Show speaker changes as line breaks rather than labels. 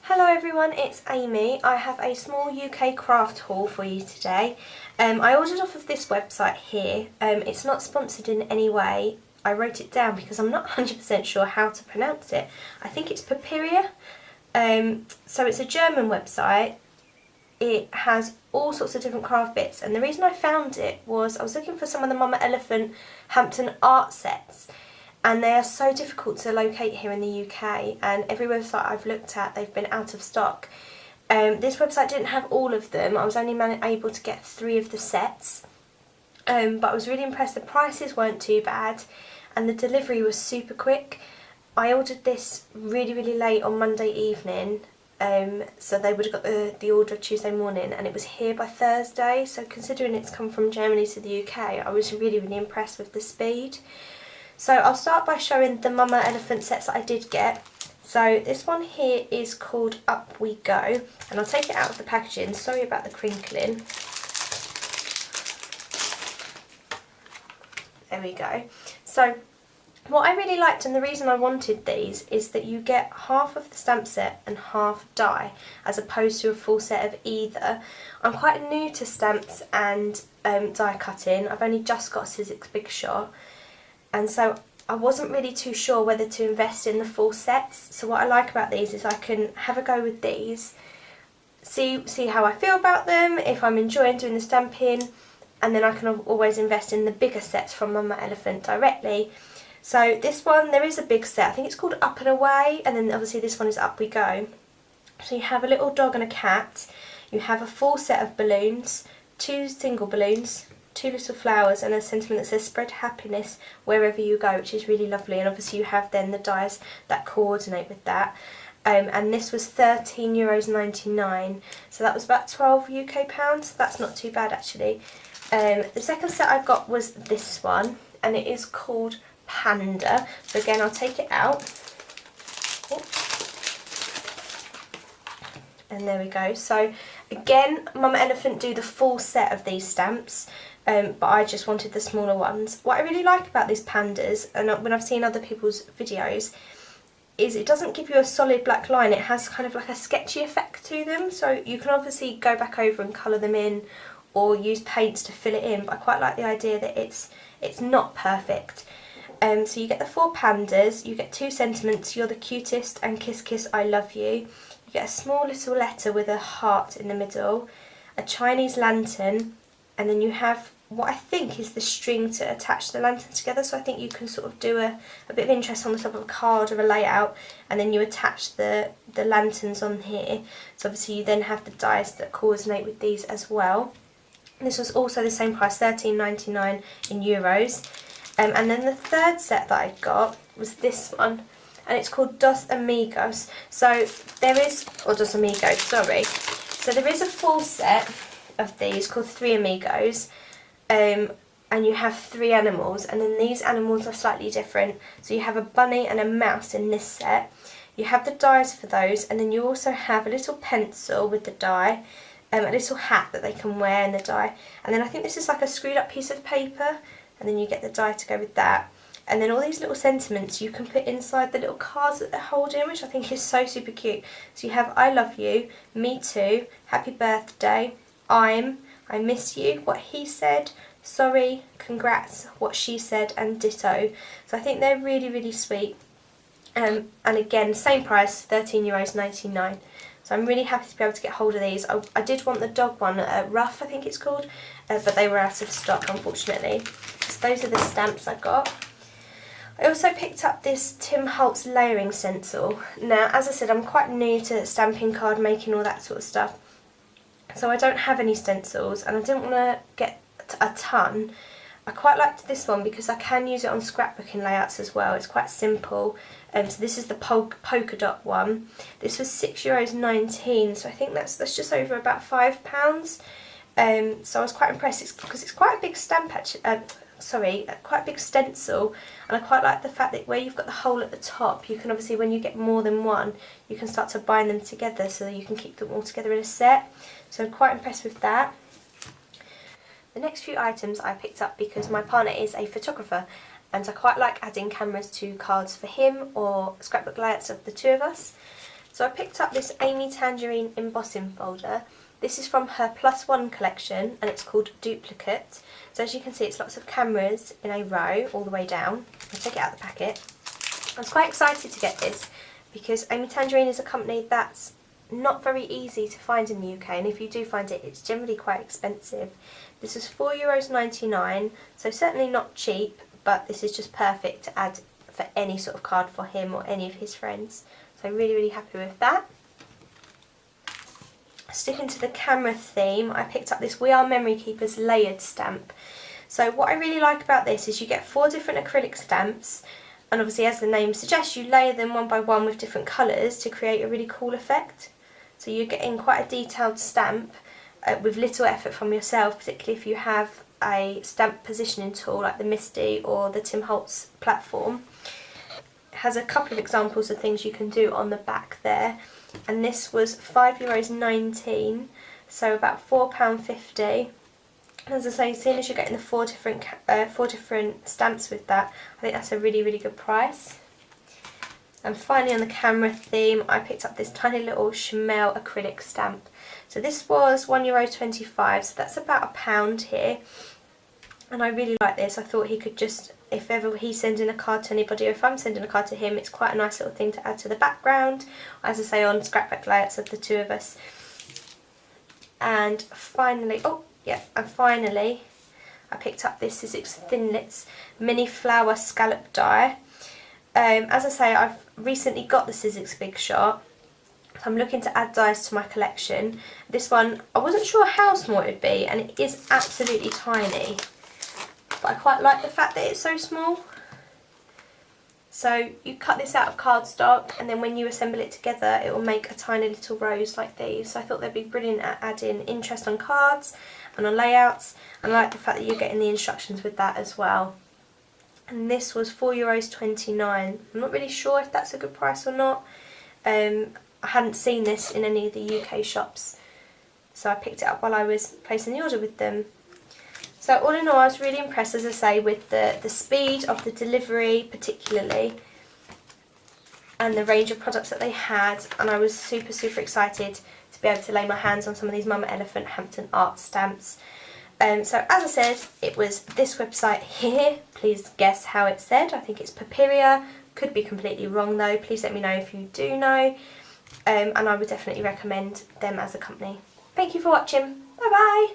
Hello everyone, it's Amy. I have a small UK craft haul for you today. I ordered off of this website here. It's not sponsored in any way. I wrote it down because I'm not 100% sure how to pronounce it. I think it's Papiria. So it's a German website. It has all sorts of different craft bits, and the reason I found it was I was looking for some of the Mama Elephant Hampton art sets. And they are so difficult to locate here in the UK, and every website I've looked at, they've been out of stock. This website didn't have all of them. I was only able to get 3 of the sets, but I was really impressed. The prices weren't too bad, and the delivery was super quick. I ordered this really late on Monday evening, so they would have got the order Tuesday morning, and it was here by Thursday. So considering it's come from Germany to the UK, I was really impressed with the speed. So I'll start by showing the Mama Elephant sets that I did get. So this one here is called Up We Go, and I'll take it out of the packaging. Sorry about the crinkling. There we go. So what I really liked, and the reason I wanted these, is that you get half of the stamp set and half die, as opposed to a full set of either. I'm quite new to stamps and die cutting. I've only just got a Sizzix Big Shot. And so I wasn't really too sure whether to invest in the full sets. So what I like about these is I can have a go with these, see how I feel about them, if I'm enjoying doing the stamping, and then I can always invest in the bigger sets from Mama Elephant directly. So this one, there is a big set, I think it's called Up and Away, and then obviously this one is Up We Go. So you have a little dog and a cat, you have a full set of balloons, 2 single balloons, 2 little flowers, and a sentiment that says spread happiness wherever you go, which is really lovely. And obviously you have then the dies that coordinate with that. And this was €13.99, so that was about 12 UK pounds. That's not too bad actually. The second set I got was this one, and it is called Panda. So again, I'll take it out. And there we go. So again, Mama Elephant do the full set of these stamps. But I just wanted the smaller ones. What I really like about these pandas, and when I've seen other people's videos, is it doesn't give you a solid black line. It has kind of like a sketchy effect to them, so you can obviously go back over and colour them in or use paints to fill it in, but I quite like the idea that it's not perfect. So you get the 4 pandas, you get 2 sentiments, you're the cutest, and kiss kiss I love you. You get a small little letter with a heart in the middle, a Chinese lantern, and then you have what I think is the string to attach the lanterns together. So I think you can sort of do a bit of interest on the top of a card or a layout, and then you attach the lanterns on here. So obviously you then have the dies that coordinate with these as well. And this was also the same price, €13.99 in euros. And then the third set that I got was this one, and it's called Dos Amigos. So there is, or Dos Amigos, sorry. So there is a full set of these called 3 Amigos, and you have 3 animals, and then these animals are slightly different. So you have a bunny and a mouse in this set. You have the dies for those, and then you also have a little pencil with the die, a little hat that they can wear in the die, and then I think this is like a screwed up piece of paper, and then you get the die to go with that. And then all these little sentiments you can put inside the little cards that they're holding, which I think is so super cute. So you have I love you, me too, happy birthday, I miss you, what he said, sorry, congrats, what she said, and ditto. So I think they're really sweet. And again, same price, €13.99. So I'm really happy to be able to get hold of these. I did want the dog one, Rough I think it's called, but they were out of stock unfortunately. So those are the stamps I got. I also picked up this Tim Holtz layering stencil. Now, as I said, I'm quite new to stamping, card making, all that sort of stuff. So I don't have any stencils, and I didn't want to get a ton. I quite liked this one because I can use it on scrapbooking layouts as well. It's quite simple. So this is the polka dot one. This was €6.19, so I think that's just over about £5. So I was quite impressed because it's quite a big stamp actually. Quite a big stencil, and I quite like the fact that where you've got the hole at the top, you can obviously, when you get more than one, you can start to bind them together so that you can keep them all together in a set. So I'm quite impressed with that. The next few items I picked up because my partner is a photographer, and I quite like adding cameras to cards for him or scrapbook layouts of the 2 of us. So I picked up this Amy Tangerine embossing folder. This is from her +1 collection and it's called Duplicate. So as you can see, it's lots of cameras in a row all the way down. I'll take it out of the packet. I was quite excited to get this because Amy Tangerine is a company that's not very easy to find in the UK, and if you do find it, it's generally quite expensive. This is €4.99, so certainly not cheap, but this is just perfect to add for any sort of card for him or any of his friends. So really happy with that. Sticking to the camera theme, I picked up this Wer Memory Keepers layered stamp. So what I really like about this is you get 4 different acrylic stamps, and obviously as the name suggests, you layer them one by one with different colours to create a really cool effect. So you're getting quite a detailed stamp with little effort from yourself, particularly if you have a stamp positioning tool like the Misty or the Tim Holtz platform. It has a couple of examples of things you can do on the back there, and this was €5.19, so about £4.50. As I say, seeing as you're getting the 4 different stamps with that, I think that's a really good price. And finally, on the camera theme, I picked up this tiny little Chamel acrylic stamp. So this was €1.25, so that's about £1 here. And I really like this. I thought he could just, if ever he's sending a card to anybody, or if I'm sending a card to him, it's quite a nice little thing to add to the background, as I say, on scrapbook layouts of the 2 of us. And finally, I picked up this Sizzix Thinlits Mini Flower Scallop Die. As I say, I've recently got the Sizzix Big Shot, so I'm looking to add dies to my collection. This one, I wasn't sure how small it would be, and it is absolutely tiny, but I quite like the fact that it's so small. So you cut this out of cardstock, and then when you assemble it together, it will make a tiny little rose like these. So I thought they'd be brilliant at adding interest on cards and on layouts, and I like the fact that you're getting the instructions with that as well. And this was €4.29. I'm not really sure if that's a good price or not. I hadn't seen this in any of the UK shops, so I picked it up while I was placing the order with them. So all in all, I was really impressed, as I say, with the speed of the delivery particularly, and the range of products that they had, and I was super excited to be able to lay my hands on some of these Mama Elephant Hampton art stamps. So as I said, it was this website here. Please guess how it's said. I think it's Papiria. Could be completely wrong though. Please let me know if you do know. And I would definitely recommend them as a company. Thank you for watching. Bye bye.